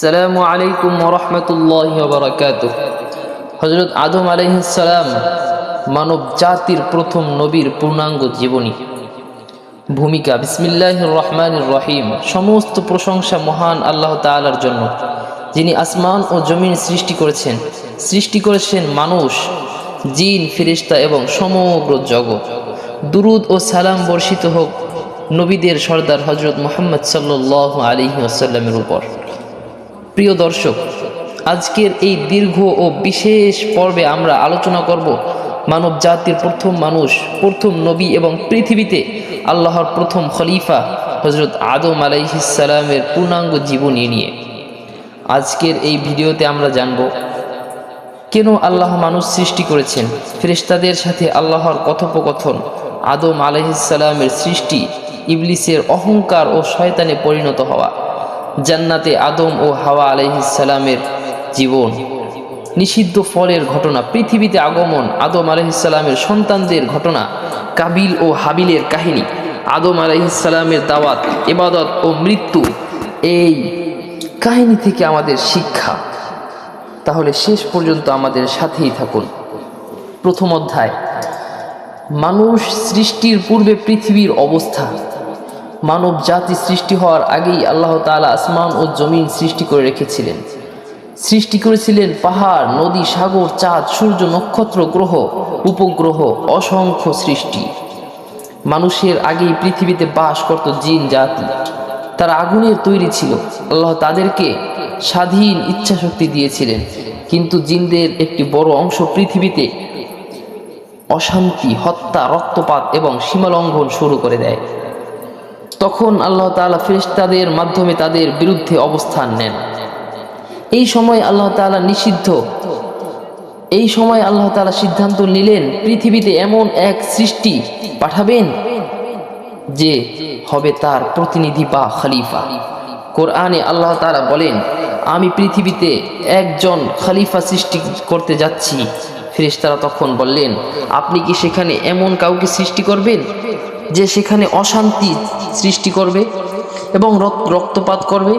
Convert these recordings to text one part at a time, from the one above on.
আসসালামু আলাইকুম ওয়া রাহমাতুল্লাহি ওয়া বারাকাতুহু। হযরত আদম আলাইহিস সালাম মানব জাতির প্রথম নবীর পূর্ণাঙ্গ জীবনী। ভূমিকা। বিসমিল্লাহির রহমানির রহিম। সমস্ত প্রশংসা মহান আল্লাহ তাআলার জন্য, যিনি আসমান ও জমিন সৃষ্টি করেছেন মানুষ, জিন, ফেরেশতা এবং সমগ্র জগৎ। দুরুদ ও সালাম বর্ষিত হোক নবীদের সর্দার হযরত মুহাম্মদ সাল্লাল্লাহু আলাইহি ওয়াসাল্লামের উপর। প্রিয় দর্শক, আজকের এই দীর্ঘ ও বিশেষ পর্বে আমরা আলোচনা করব মানব জাতির প্রথম মানুষ, প্রথম নবী এবং পৃথিবীতে আল্লাহর প্রথম খলিফা হযরত আদম আলাইহিস সালামের পূর্ণাঙ্গ জীবনী নিয়ে। আজকের এই ভিডিওতে আমরা জানব কেন আল্লাহ মানুষ সৃষ্টি করেছেন, ফেরেশতাদের সাথে আল্লাহর কথোপকথন, আদম আলাইহিস সালামের সৃষ্টি, ইবলিসের অহংকার ও শয়তানে পরিণত হওয়া, জান্নাতে আদম ও হাওয়া আলাইহিস সালামের জীবন, নিষিদ্ধ ফলের ঘটনা, পৃথিবীতে আগমন, আদম আলাইহিস সালামের সন্তানদের ঘটনা, কাবিল ও হাবিলের কাহিনী, আদম আলাইহিস সালামের দাওয়াত, ইবাদত ও মৃত্যু। এই কাহিনী থেকে আমাদের শিক্ষা। তাহলে শেষ পর্যন্ত আমাদের সাথেই থাকুন। প্রথম অধ্যায়, মানুষ সৃষ্টির পূর্বে পৃথিবীর অবস্থা। মানব জাতি সৃষ্টি হওয়ার আগেই আল্লাহ তাআলা আসমান ও জমিন সৃষ্টি করে রেখেছিলেন। সৃষ্টি করেছিলেন পাহাড়, নদী, সাগর, চাঁদ, সূর্য, নক্ষত্র, গ্রহ, উপগ্রহ, অসংখ্য সৃষ্টি। মানুষের আগেই পৃথিবীতে বাস করত জিন জাতি। তারা আগুনের তৈরি ছিল। আল্লাহ তাদেরকে স্বাধীন ইচ্ছা শক্তি দিয়েছিলেন, কিন্তু জিনদের একটি বড় অংশ পৃথিবীতে অশান্তি, হত্যা, রক্তপাত এবং সীমালঙ্ঘন শুরু করে দেয়। তখন আল্লাহ তাআলা ফেরেশতাদের মাধ্যমে তাদের বিরুদ্ধে অবস্থান নেন। এই সময় আল্লাহ তাআলা সিদ্ধান্ত নিলেন পৃথিবীতে এমন এক সৃষ্টি পাঠাবেন যে হবে তার প্রতিনিধি বা খলিফা। কোরআনে আল্লাহ তাআলা বলেন, আমি পৃথিবীতে একজন খলিফা সৃষ্টি করতে যাচ্ছি। ফেরেশতারা তখন বললেন, আপনি কি সেখানে এমন কাউকে সৃষ্টি করবেন যে সেখানে অশান্তি সৃষ্টি করবে এবং রক্তপাত করবে?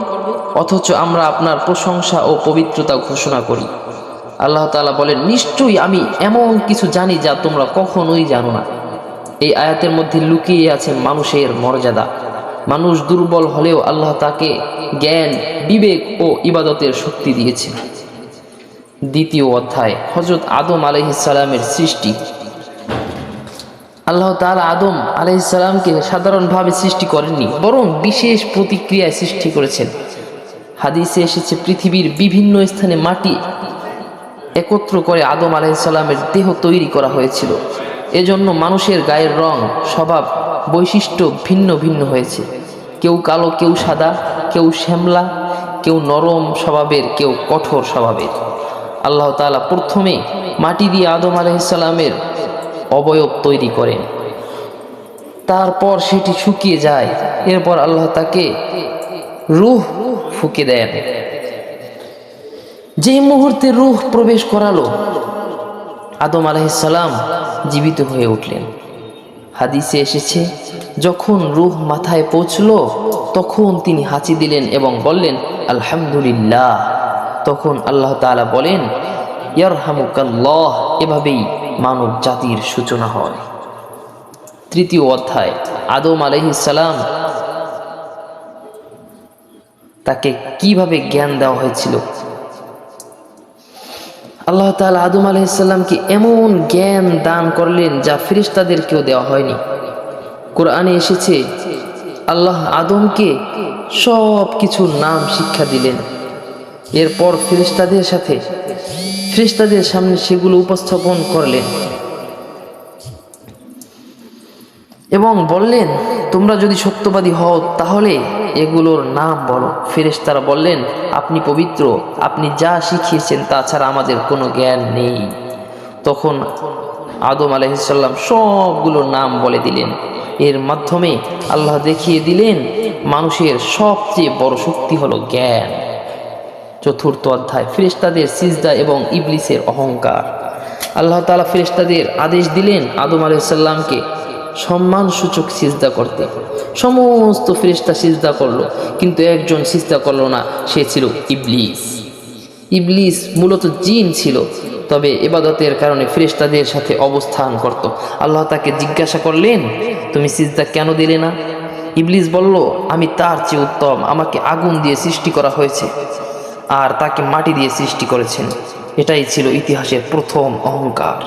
অথচ আমরা আপনার প্রশংসা ও পবিত্রতা ঘোষণা করি। আল্লাহ তাআলা বলেন, নিশ্চয়ই আমি এমন কিছু জানি যা তোমরা কখনোই জানো না। এই আয়াতের মধ্যে লুকিয়ে আছে মানুষের মর্যাদা। মানুষ দুর্বল হলেও আল্লাহ তাকে জ্ঞান, বিবেক ও ইবাদতের শক্তি দিয়েছেন। দ্বিতীয় অধ্যায়, হযরত আদম আলাইহিস সালামের সৃষ্টি। আল্লাহ তাআলা আদম আলাইহিস সালামকে সাধারণভাবে সৃষ্টি করেননি, বরং বিশেষ প্রতিক্রিয়ায় সৃষ্টি করেছেন। হাদিসে এসেছে, পৃথিবীর বিভিন্ন স্থানে মাটি একত্র করে আদম আলাইহিস সালামের দেহ তৈরি করা হয়েছিল। এজন্য মানুষের গায়ের রং, স্বভাব, বৈশিষ্ট্য ভিন্ন ভিন্ন হয়েছে। কেউ কালো, কেউ সাদা, কেউ শ্যামলা, কেউ নরম স্বভাবের, কেউ কঠোর স্বভাবের। আল্লাহ তাআলা প্রথমে মাটি দিয়ে আদম আলাইহিস সালামের অবয়ব তৈরি করেন। তারপর সেটি শুকিয়ে যায়। এরপর আল্লাহ তাকে রূহ ফুঁকে দেন। যে মুহূর্তে রূহ প্রবেশ করালো, আদম আলাইহিস সালাম জীবিত হয়ে উঠলেন। হাদিসে এসেছে, যখন রূহ মাথায় পৌঁছল তখন তিনি হাঁচি দিলেন এবং বললেন, আলহামদুলিল্লাহ। তখন আল্লাহ তাআলা বলেন, ইয়ারহামুকাল্লাহ। এভাবেই মানব জাতির সূচনা হয়। তৃতীয় অধ্যায়, আদম আলাইহিস সালাম তাকে কিভাবে জ্ঞান দেওয়া হয়েছিল। আল্লাহ তাআলা আদম আলাইহিস সালামকে এমন জ্ঞান দান করলেন যা ফেরেশতাদেরকেও দেওয়া হয়নি। কোরআনে এসেছে, আল্লাহ আদমকে সব কিছুর নাম শিক্ষা দিলেন। এরপর ফেরেশতাদের সামনে সেগুলো উপস্থাপন করলেন এবং বললেন, তোমরা যদি সত্যবাদী হও তাহলে এগুলোর নাম বলো। ফেরেশতারা বললেন, আপনি পবিত্র, আপনি যা শিখিয়েছেন তা ছাড়া আমাদের কোনো জ্ঞান নেই। তখন আদম আলাইহিস সালাম সবগুলোর নাম বলে দিলেন। এর মাধ্যমে আল্লাহ দেখিয়ে দিলেন মানুষের সবচেয়ে বড় শক্তি হলো জ্ঞান। চতুর্থ অধ্যায়, ফেরেশতাদের সিজদা এবং ইবলিসের অহংকার। আল্লাহ তাআলা ফেরেশতাদের আদেশ দিলেন আদম আলাইহিস সালামকে সম্মানসূচক সিজদা করতে। সমস্ত ফেরেশতা সিজদা করলো, কিন্তু একজন সিজদা করলো না, সে ছিল ইবলিস। ইবলিস মূলত জিন ছিল, তবে ইবাদতের কারণে ফেরেশতাদের সাথে অবস্থান করত। আল্লাহ তাকে জিজ্ঞাসা করলেন, তুমি সিজদা কেন দিলে না? ইবলিস বলল, আমি তার চেয়ে উত্তম, আমাকে আগুন দিয়ে সৃষ্টি করা হয়েছে আর তাকে মাটি দিয়ে সৃষ্টি করেছেন। এটাই ছিল ইতিহাসের প্রথম অহংকার।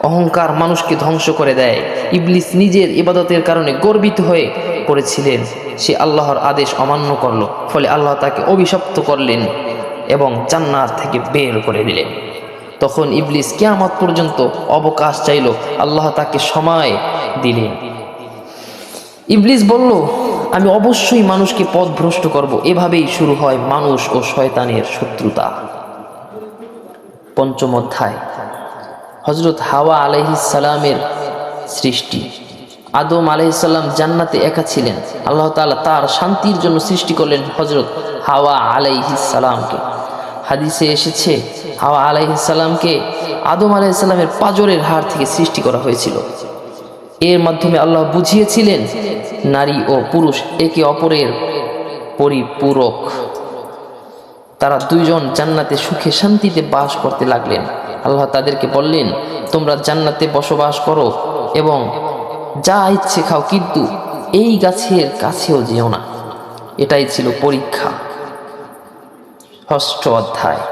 অহংকার মানুষকে ধ্বংস করে দেয়। ইবলিস নিজের ইবাদতের কারণে গর্বিত হয়ে পড়েছিলেন। সে আল্লাহর আদেশ অমান্য করল, ফলে আল্লাহ তাকে অভিশপ্ত করলেন এবং জান্নাত থেকে বের করে দিলেন। তখন ইবলিস কিয়ামত পর্যন্ত অবকাশ চাইল, আল্লাহ তাকে সময় দিলেন। ইবলিস বলল, আমি অবশ্যই মানুষকে পথভ্রষ্ট করব। এভাবেই শুরু হয় মানুষ ও শয়তানের শত্রুতা। পঞ্চম অধ্যায়, হযরত হাওয়া আলাইহিস সালামের সৃষ্টি। আদম আলাইহিস সালাম জান্নাতে একা ছিলেন। আল্লাহ তাআলা তার শান্তির জন্য সৃষ্টি করলেন হযরত হাওয়া আলাইহিস সালামকে। হাদিসে এসেছে, হাওয়া আলাইহিস সালামকে আদম আলাইহিস সালামের পাঁজরের হাড় থেকে সৃষ্টি করা হয়েছিল। এর মাধ্যমে আল্লাহ বুঝিয়েছিলেন নারী ও পুরুষ একে অপরের পরিপূরক। তারা দুইজন জান্নাতে সুখে শান্তিতে বাস করতে লাগলেন। আল্লাহ তাদেরকে বললেন, তোমরা জান্নাতে বসবাস করো এবং যা ইচ্ছে খাও, কিন্তু এই গাছের কাছেও যেও না। এটাই ছিল পরীক্ষা। ষষ্ঠ অধ্যায়,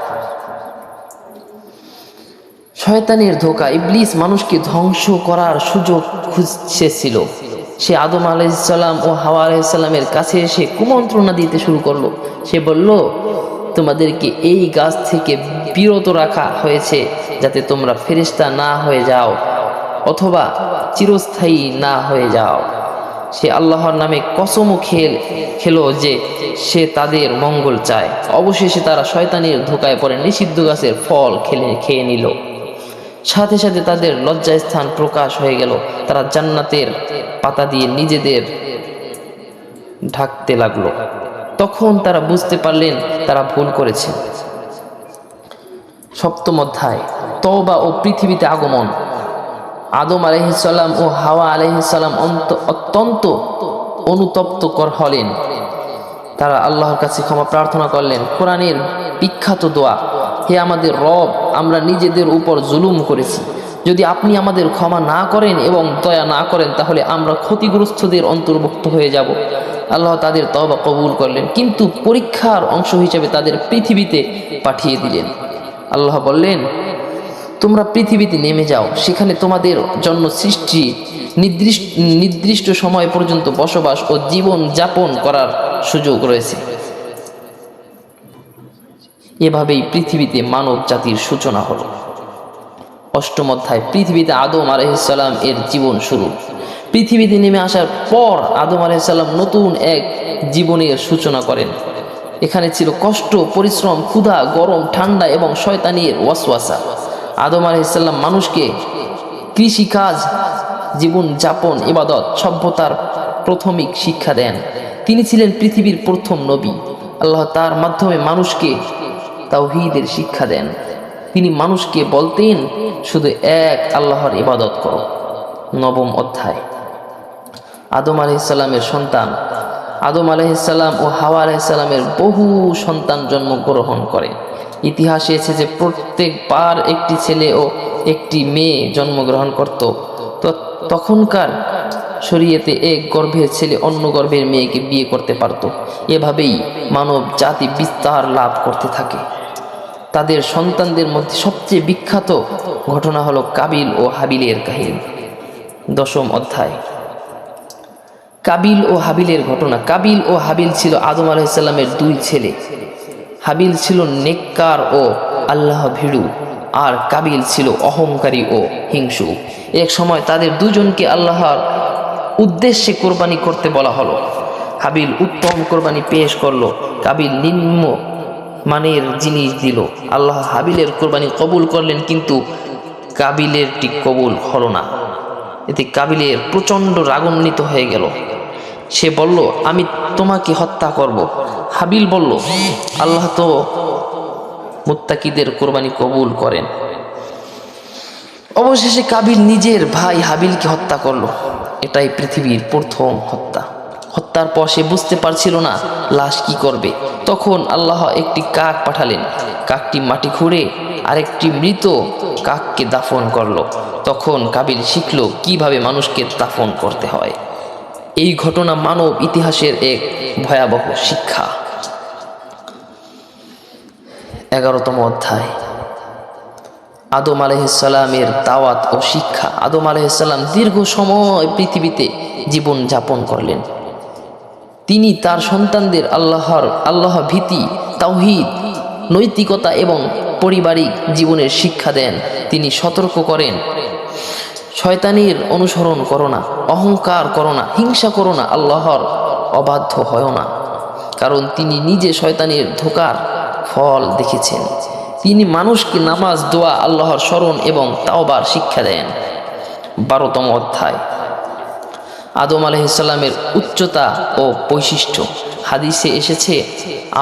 শয়তানের ধোঁকা। ইবলিস মানুষকে ধ্বংস করার সুযোগ খুঁজছিল। সে আদম আলাইহিস সালাম ও হাওয়া আলাইহিস সালামের কাছে এসে কুমন্ত্রণা দিতে শুরু করলো। সে বলল, তোমাদেরকে এই গাছ থেকে বিরত রাখা হয়েছে যাতে তোমরা ফেরেশতা না হয়ে যাও অথবা চিরস্থায়ী না হয়ে যাও। সে আল্লাহর নামে কসমও খেলো যে সে তাদের মঙ্গল চায়। অবশেষে তারা শয়তানের ধোঁকায় পড়ে নিষিদ্ধ গাছের ফল খেয়ে নিল। সাথে সাথে তাদের লজ্জাস্থান প্রকাশ হয়ে গেল। তারা জান্নাতের পাতা দিয়ে নিজেদের ঢাকতে লাগলো। তখন তারা বুঝতে পারলেন তারা ভুল করেছে। সপ্তম অধ্যায়, তওবা ও পৃথিবীতে আগমন। আদম আলাইহিস সালাম ও হাওয়া আলাইহিস সালাম অত্যন্ত অনুতপ্ত হলেন। তারা আল্লাহর কাছে ক্ষমা প্রার্থনা করলেন। কোরআনের বিখ্যাত দোয়া, হে আমাদের রব, আমরা নিজেদের উপর জুলুম করেছি। যদি আপনি আমাদের ক্ষমা না করেন এবং দয়া না করেন, তাহলে আমরা ক্ষতিগ্রস্তদের অন্তর্ভুক্ত হয়ে যাব। আল্লাহ তাদের তওবা কবুল করলেন, কিন্তু পরীক্ষার অংশ হিসেবে তাদের পৃথিবীতে পাঠিয়ে দিলেন। আল্লাহ বললেন, তোমরা পৃথিবীতে নেমে যাও, সেখানে তোমাদের জন্য সৃষ্টি নির্দিষ্ট সময় পর্যন্ত বসবাস ও জীবন যাপন করার সুযোগ রয়েছে। এভাবেই পৃথিবীতে মানব জাতির সূচনা হলো। অষ্টম অধ্যায়, পৃথিবীতে আদম আলাইহিস সালাম এর জীবন শুরু। পৃথিবীতে নেমে আসার পর আদম আলাইহিস সালাম নতুন এক জীবনের সূচনা করেন। এখানে ছিল কষ্ট, পরিশ্রম, ক্ষুধা, গরম, ঠান্ডা এবং শয়তানের ওয়াসওয়াসা। আদম আলাইহিস সালাম মানুষকে কৃষিকাজ, জীবন যাপন, ইবাদত, সভ্যতার প্রাথমিক শিক্ষা দেন। তিনি ছিলেন পৃথিবীর প্রথম নবী। আল্লাহ তার মাধ্যমে মানুষকে তাওহীদের শিক্ষা দেন। তিনি মানুষকে বলতেন, শুধু এক আল্লাহর ইবাদত করো। নবম অধ্যায়, আদম আলাইহিস সালামের সন্তান। আদম আলাইহিস সালাম ও হাওয়া আলাইহিস সালামের বহু সন্তান জন্মগ্রহণ করে। ইতিহাসে এসেছে যে প্রত্যেকবার একটি ছেলে ও একটি মেয়ে জন্মগ্রহণ করত। তখনকার শরীয়তে এক গর্ভের ছেলে অন্য গর্ভের মেয়েকে বিয়ে করতে পারত। এভাবেই মানব জাতি বিস্তার লাভ করতে থাকে। তাদের সন্তানদের মধ্যে সবচেয়ে বিখ্যাত ঘটনা হলো কাবিল ও হাবিলের কাহিনী। দশম অধ্যায়, কাবিল ও হাবিলের ঘটনা। কাবিল ও হাবিল ছিল আদম আলাইহিস সালামের দুই ছেলে। হাবিল ছিল নেককার ও আল্লাহ ভীরু, আর কাবিল ছিল অহংকারী ও হিংসু। এক সময় তাদের দুজনকে আল্লাহর উদ্দেশ্যে কোরবানি করতে বলা হলো। হাবিল উত্তম কোরবানি পেশ করলো, কাবিল নিম্ন মানের জিনিস দিল। আল্লাহ হাবিলের কোরবানি কবুল করলেন, কিন্তু কাবিলেরটি কবুল হলো না। এতে কাবিলের প্রচণ্ড রাগান্বিত হয়ে গেল। সে বলল, আমি তোমাকে হত্যা করব। হাবিল বলল, আল্লাহ তো মুত্তাকিদের কোরবানি কবুল করেন। অবশেষে কাবিল নিজের ভাই হাবিলকে হত্যা করলো। এটাই পৃথিবীর প্রথম হত্যা। হত্যার পর সে বুঝতে পারছিল না লাশ কি করবে। তখন আল্লাহ একটি কাক পাঠালেন। কাকটি মাটি খুঁড়ে আরেকটি মৃত কাককে দাফন করলো। তখন কাবিল শিখল কিভাবে মানুষকে দাফন করতে হয়। এই ঘটনা মানব ইতিহাসের এক ভয়াবহ শিক্ষা। 11তম অধ্যায়, আদম আলাইহিসসালামের দাওয়াত ও শিক্ষা। আদম আলাইহিসসালাম দীর্ঘ সময় পৃথিবীতে জীবন যাপন করলেন। তিনি তার সন্তানদের আল্লাহ ভীতি, তাওহীদ, নৈতিকতা এবং পারিবারিক জীবনের শিক্ষা দেন। তিনি সতর্ক করেন, শয়তানের অনুসরণ করো না, অহংকার করো না, হিংসা করো না, আল্লাহর অবাধ্য হয় না, কারণ তিনি নিজে শয়তানের ধোঁকার ফল দেখেছেন। তিনি মানুষকে নামাজ, দোয়া, আল্লাহর স্মরণ এবং তাওবার শিক্ষা দেন। 12তম অধ্যায়, আদম আলাইহিসসালামের উচ্চতা ও বৈশিষ্ট্য। হাদিসে এসেছে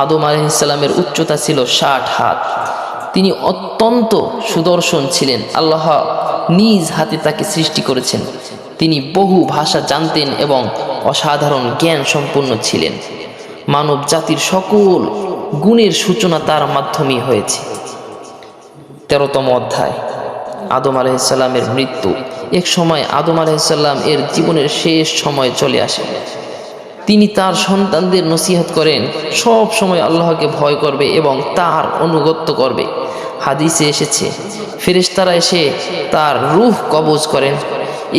আদম আলাইহিসসালামের উচ্চতা ছিল 60 হাত। তিনি অত্যন্ত সুদর্শন ছিলেন। আল্লাহ নিজ হাতে তাকে সৃষ্টি করেছেন। তিনি বহু ভাষা জানতেন এবং অসাধারণ জ্ঞান সম্পন্ন ছিলেন। মানব জাতির সকল গুণের সূচনা তার মাধ্যমেই হয়েছে। 13তম অধ্যায়, আদম আলাইহিসসালামের মৃত্যু। এক সময় আদম আলাইহিসসালাম এর জীবনের শেষ সময় চলে আসে। তিনি তার সন্তানদের নসিহত করেন, সব সময় আল্লাহকে ভয় করবে এবং তার আনুগত্য করবে। হাদিসে এসেছে ফেরেশতারা এসে তার রূহ কবজ করেন।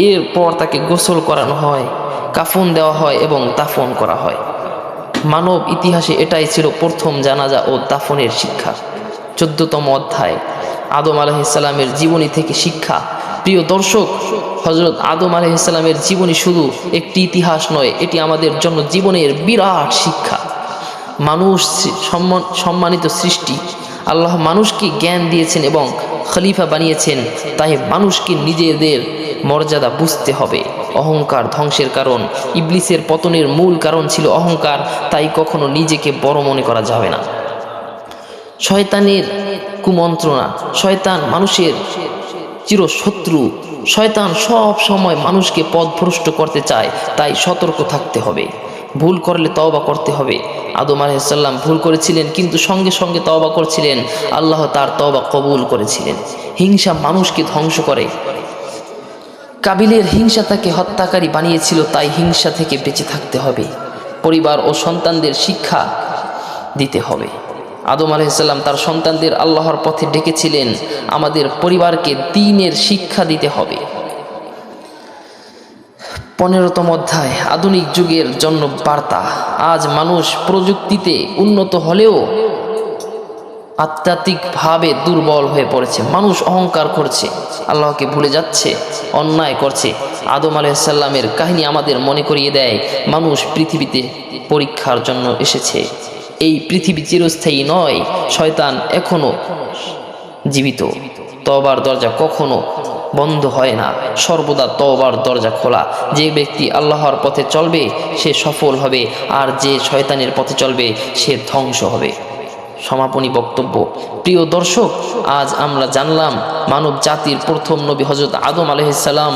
এরপর তাকে গোসল করানো হয়, কাফন দেওয়া হয় এবং দাফন করা হয়। মানব ইতিহাসে এটাই ছিল প্রথম জানাজা ও দাফনের শিক্ষা। 14তম অধ্যায়, আদম আলাইহিসসালামের জীবনী থেকে শিক্ষা। প্রিয় দর্শক, হযরত আদম আলাইহিসসালামের জীবনী শুধু একটি ইতিহাস নয়, এটি আমাদের জন্য জীবনের বিরাট শিক্ষা। মানুষ সম্মানিত সৃষ্টি। আল্লাহ মানুষকে জ্ঞান দিয়েছেন এবং খলিফা বানিয়েছেন, তাই মানুষকে নিজেদের মর্যাদা বুঝতে হবে। অহংকার ধ্বংসের কারণ। ইবলিসের পতনের মূল কারণ ছিল অহংকার, তাই কখনো নিজেকে বড় মনে করা যাবে না। শয়তানের কুমন্ত্রণা। শয়তান মানুষের চিরশত্রু। শয়তান সব সময় মানুষকে পথভ্রষ্ট করতে চায়, তাই সতর্ক থাকতে হবে। ভুল করলে তওবা করতে হবে। আদম আলাইহিসসালাম ভুল করেছিলেন, কিন্তু সঙ্গে সঙ্গে তওবা করেছিলেন। আল্লাহ তার তওবা কবুল করেছিলেন। হিংসা মানুষকে ধ্বংস করে। কাবিলের হিংসা তাকে হত্যাকারী বানিয়েছিল, তাই হিংসা থেকে বেঁচে থাকতে হবে। পরিবার ও সন্তানদের শিক্ষা দিতে হবে। আদম আলাইহিসসালাম তার সন্তানদের আল্লাহর পথে ডেকেছিলেন। আমাদের পরিবারকে দ্বীনের শিক্ষা দিতে হবে। 15তম অধ্যায়, আধুনিক যুগের জন্য বার্তা। আজ মানুষ প্রযুক্তিতে উন্নত হলেও আধ্যাত্মিকভাবে দুর্বল হয়ে পড়েছে। মানুষ অহংকার করছে, আল্লাহকে ভুলে যাচ্ছে, অন্যায় করছে। আদম আলাইহিসসালামের কাহিনী আমাদের মনে করিয়ে দেয়, মানুষ পৃথিবীতে পরীক্ষার জন্য এসেছে। এই পৃথিবী চিরস্থায়ী নয়। শয়তান এখনো জীবিত। তওবার দরজা কখনো বন্ধ হয় না, সর্বদা তওবার দরজা খোলা। যে ব্যক্তি আল্লাহর পথে চলবে সে সফল হবে, আর যে শয়তানের পথে চলবে সে ধ্বংস হবে। সমাপনী বক্তব্য। প্রিয় দর্শক, আজ আমরা জানলাম মানব জাতির প্রথম নবী হযরত আদম আলাইহিসসালাম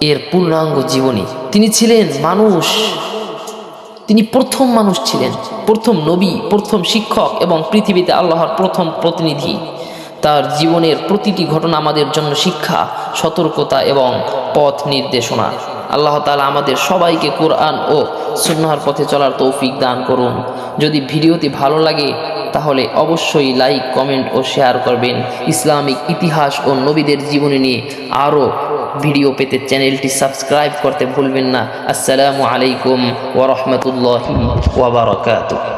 এর পূর্ণাঙ্গ জীবনী। তিনি ছিলেন মানুষ। তিনি প্রথম মানুষ ছিলেন, প্রথম নবী, প্রথম শিক্ষক এবং পৃথিবীতে আল্লাহর প্রথম প্রতিনিধি। তার জীবনের প্রতিটি ঘটনা আমাদের জন্য শিক্ষা, সতর্কতা এবং পথ নির্দেশনা। আল্লাহ তাআলা আমাদের সবাইকে কোরআন ও সুন্নাহর পথে চলার তৌফিক দান করুন। যদি ভিডিওটি ভালো লাগে তাহলে অবশ্যই লাইক, কমেন্ট ও শেয়ার করবেন। ইসলামিক ইতিহাস ও নবীদের জীবনী নিয়ে আরও ভিডিও পেতে চ্যানেলটি সাবস্ক্রাইব করতে ভুলবেন না। আসসালামু আলাইকুম ওয়া রাহমাতুল্লাহি ওয়া বারাকাতুহু।